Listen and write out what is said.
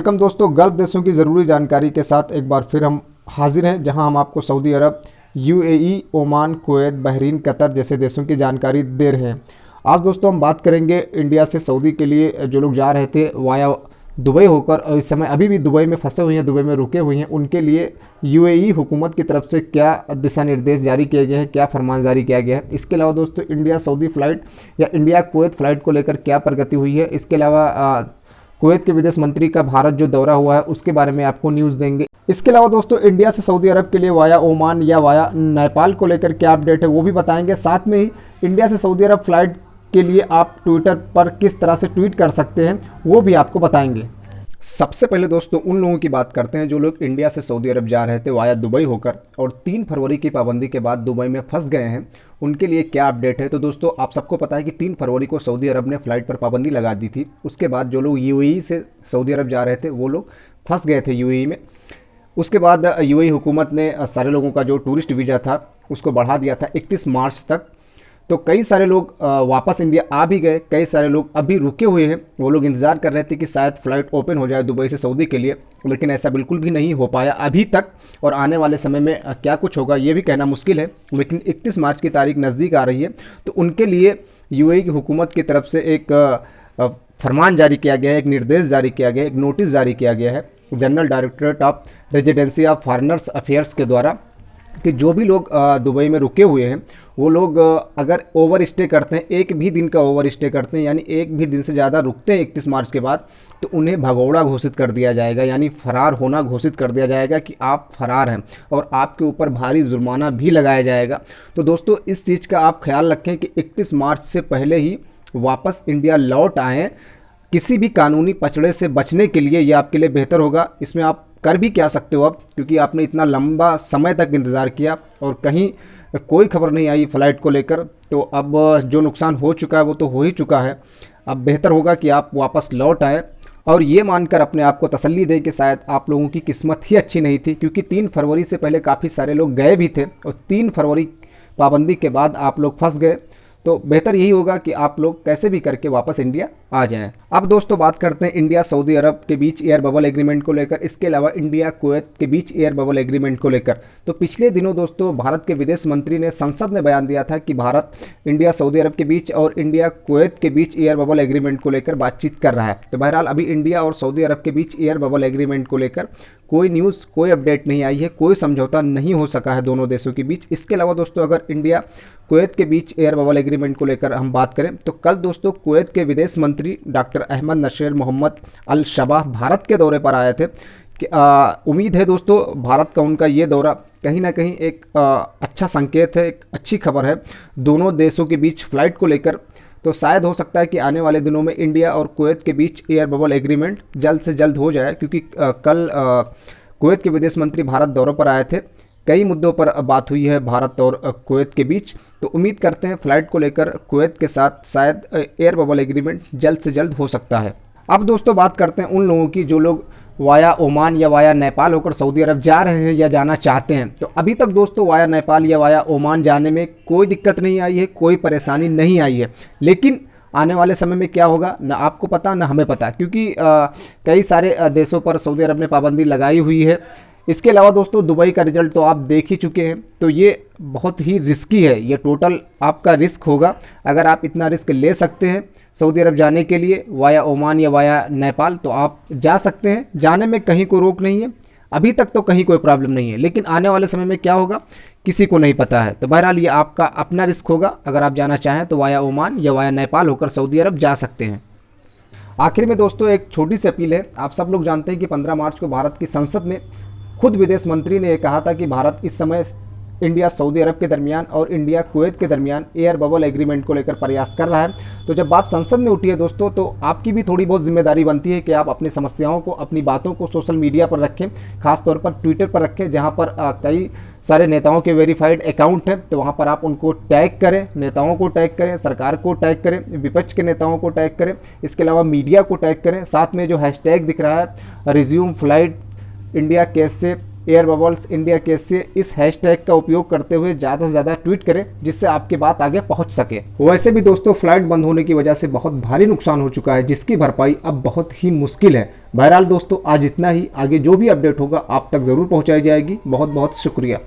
Welcome दोस्तों, gulf देशों की ज़रूरी जानकारी के साथ एक बार फिर हम हाजिर हैं, जहां हम आपको Saudi Arab, UAE, Oman, Kuwait, Bahrain, Qatar जैसे देशों की जानकारी दे रहे हैं। आज दोस्तों हम बात करेंगे इंडिया से सऊदी के लिए जो लोग जा रहे थे वाया दुबई होकर और इस समय अभी भी दुबई में फंसे हुए हैं, दुबई में रुके हुए हैं, उनके लिए यूएई हुकूमत की तरफ से क्या दिशा निर्देश जारी किए गए हैं, क्या फरमान जारी किया गया है। इसके अलावा दोस्तों इंडिया सऊदी फ़्लाइट या इंडिया कुवैत फ़्लाइट को लेकर क्या प्रगति हुई है। इसके अलावा कुवैत के विदेश मंत्री का भारत जो दौरा हुआ है उसके बारे में आपको न्यूज़ देंगे। इसके अलावा दोस्तों इंडिया से सऊदी अरब के लिए वाया ओमान या वाया नेपाल को लेकर क्या अपडेट है वो भी बताएंगे। साथ में ही इंडिया से सऊदी अरब फ्लाइट के लिए आप ट्विटर पर किस तरह से ट्वीट कर सकते हैं वो भी आपको बताएंगे। सबसे पहले दोस्तों उन लोगों की बात करते हैं जो लोग इंडिया से सऊदी अरब जा रहे थे वाया दुबई होकर और 3 फरवरी की पाबंदी के बाद दुबई में फंस गए हैं, उनके लिए क्या अपडेट है। तो दोस्तों आप सबको पता है कि 3 फरवरी को सऊदी अरब ने फ़्लाइट पर पाबंदी लगा दी थी। उसके बाद जो लोग यूएई से सऊदी अरब जा रहे थे वो लोग फंस गए थे यूएई में। उसके बाद यूएई हुकूमत ने सारे लोगों का जो टूरिस्ट वीज़ा था उसको बढ़ा दिया था 31 मार्च तक। तो कई सारे लोग वापस इंडिया आ भी गए, कई सारे लोग अभी रुके हुए हैं। वो लोग इंतज़ार कर रहे थे कि शायद फ़्लाइट ओपन हो जाए दुबई से सऊदी के लिए, लेकिन ऐसा बिल्कुल भी नहीं हो पाया अभी तक। और आने वाले समय में क्या कुछ होगा ये भी कहना मुश्किल है, लेकिन 31 मार्च की तारीख नज़दीक आ रही है। तो उनके लिए यूएई की हुकूमत की तरफ से एक फरमान जारी किया गया है, एक निर्देश जारी किया गया है, एक नोटिस जारी किया गया है general directorate of residency of foreigners affairs के द्वारा कि जो भी लोग दुबई में रुके हुए हैं वो लोग अगर ओवर स्टे करते हैं, एक भी दिन का ओवर स्टे करते हैं, यानी एक भी दिन से ज़्यादा रुकते हैं 31 मार्च के बाद, तो उन्हें भगौड़ा घोषित कर दिया जाएगा, यानी फ़रार होना घोषित कर दिया जाएगा कि आप फ़रार हैं और आपके ऊपर भारी जुर्माना भी लगाया जाएगा। तो दोस्तों इस चीज़ का आप ख्याल रखें कि 31 मार्च से पहले ही वापस इंडिया लौट आएँ। किसी भी कानूनी पचड़े से बचने के लिए ये आपके लिए बेहतर होगा। इसमें आप कर भी क्या सकते हो अब, क्योंकि आपने इतना लंबा समय तक इंतज़ार किया और कहीं कोई खबर नहीं आई फ़्लाइट को लेकर। तो अब जो नुकसान हो चुका है वो तो हो ही चुका है। अब बेहतर होगा कि आप वापस लौट आए और ये मानकर अपने आप को तसल्ली दें कि शायद आप लोगों की किस्मत ही अच्छी नहीं थी, क्योंकि 3 फरवरी से पहले काफ़ी सारे लोग गए भी थे और 3 फरवरी पाबंदी के बाद आप लोग फंस गए। तो बेहतर यही होगा कि आप लोग कैसे भी करके वापस इंडिया आ जाएं। अब दोस्तों बात करते हैं इंडिया सऊदी अरब के बीच एयर बबल एग्रीमेंट को लेकर, इसके अलावा इंडिया कुवैत के बीच एयर बबल एग्रीमेंट को लेकर। तो पिछले दिनों दोस्तों भारत के विदेश मंत्री ने संसद में बयान दिया था कि भारत इंडिया सऊदी अरब के बीच और इंडिया कुवैत के बीच एयर बबल एग्रीमेंट को लेकर बातचीत कर रहा है। तो बहरहाल अभी इंडिया और सऊदी अरब के बीच एयर बबल एग्रीमेंट को लेकर कोई न्यूज़, कोई अपडेट नहीं आई है, कोई समझौता नहीं हो सका है दोनों देशों के बीच। इसके अलावा दोस्तों अगर इंडिया कुवैत के बीच एयर बबल एग्रीमेंट को लेकर हम बात करें तो कल दोस्तों कुवैत के विदेश मंत्री डॉक्टर अहमद नशेर मोहम्मद अल शबाह भारत के दौरे पर आए थे। कि उम्मीद है दोस्तों भारत का उनका ये दौरा कहीं ना कहीं एक अच्छा संकेत है, एक अच्छी खबर है दोनों देशों के बीच फ़्लाइट को लेकर। तो शायद हो सकता है कि आने वाले दिनों में इंडिया और कुवैत के बीच एयर बबल एग्रीमेंट जल्द से जल्द हो जाए, क्योंकि कल कुवैत के विदेश मंत्री भारत दौरे पर आए थे। कई मुद्दों पर बात हुई है भारत और कुवैत के बीच। तो उम्मीद करते हैं फ़्लाइट को लेकर कुवैत के साथ शायद एयर बबल एग्रीमेंट जल्द से जल्द हो सकता है। अब दोस्तों बात करते हैं उन लोगों की जो लोग वाया ओमान या वाया नेपाल होकर सऊदी अरब जा रहे हैं या जाना चाहते हैं। तो अभी तक दोस्तों वाया नेपाल या वाया ओमान जाने में कोई दिक्कत नहीं आई है, कोई परेशानी नहीं आई है। लेकिन आने वाले समय में क्या होगा ना आपको पता ना हमें पता, क्योंकि कई सारे देशों पर सऊदी अरब ने पाबंदी लगाई हुई है। इसके अलावा दोस्तों दुबई का रिजल्ट तो आप देख ही चुके हैं। तो ये बहुत ही रिस्की है, ये टोटल आपका रिस्क होगा। अगर आप इतना रिस्क ले सकते हैं सऊदी अरब जाने के लिए वाया ओमान या वाया नेपाल तो आप जा सकते हैं, जाने में कहीं कोई रोक नहीं है। अभी तक तो कहीं कोई प्रॉब्लम नहीं है, लेकिन आने वाले समय में क्या होगा किसी को नहीं पता है। तो बहरहाल ये आपका अपना रिस्क होगा। अगर आप जाना चाहें तो वाया ओमान या वाया नेपाल होकर सऊदी अरब जा सकते हैं। आखिर में दोस्तों एक छोटी सी अपील है। आप सब लोग जानते हैं कि 15 मार्च को भारत की संसद में खुद विदेश मंत्री ने यह कहा था कि भारत इस समय इंडिया सऊदी अरब के दरमियान और इंडिया कुवैत के दरमियान एयर बबल एग्रीमेंट को लेकर प्रयास कर रहा है। तो जब बात संसद में उठी है दोस्तों तो आपकी भी थोड़ी बहुत जिम्मेदारी बनती है कि आप अपनी समस्याओं को, अपनी बातों को सोशल मीडिया पर रखें, खासतौर पर ट्विटर पर रखें, जहां पर कई सारे नेताओं के वेरीफाइड अकाउंट हैं। तो वहां पर आप उनको टैग करें, नेताओं को टैग करें, सरकार को टैग करें, विपक्ष के नेताओं को टैग करें, इसके अलावा मीडिया को टैग करें। साथ में जो हैशटैग दिख रहा है रिज्यूम फ्लाइट इंडिया केस से एयर बबल्स इंडिया कैसे, इस हैशटैग का उपयोग करते हुए ज़्यादा से ज़्यादा ट्वीट करें जिससे आपकी बात आगे पहुंच सके। वैसे भी दोस्तों फ्लाइट बंद होने की वजह से बहुत भारी नुकसान हो चुका है जिसकी भरपाई अब बहुत ही मुश्किल है। बहरहाल दोस्तों आज इतना ही, आगे जो भी अपडेट होगा आप तक ज़रूर पहुँचाई जाएगी। बहुत बहुत शुक्रिया।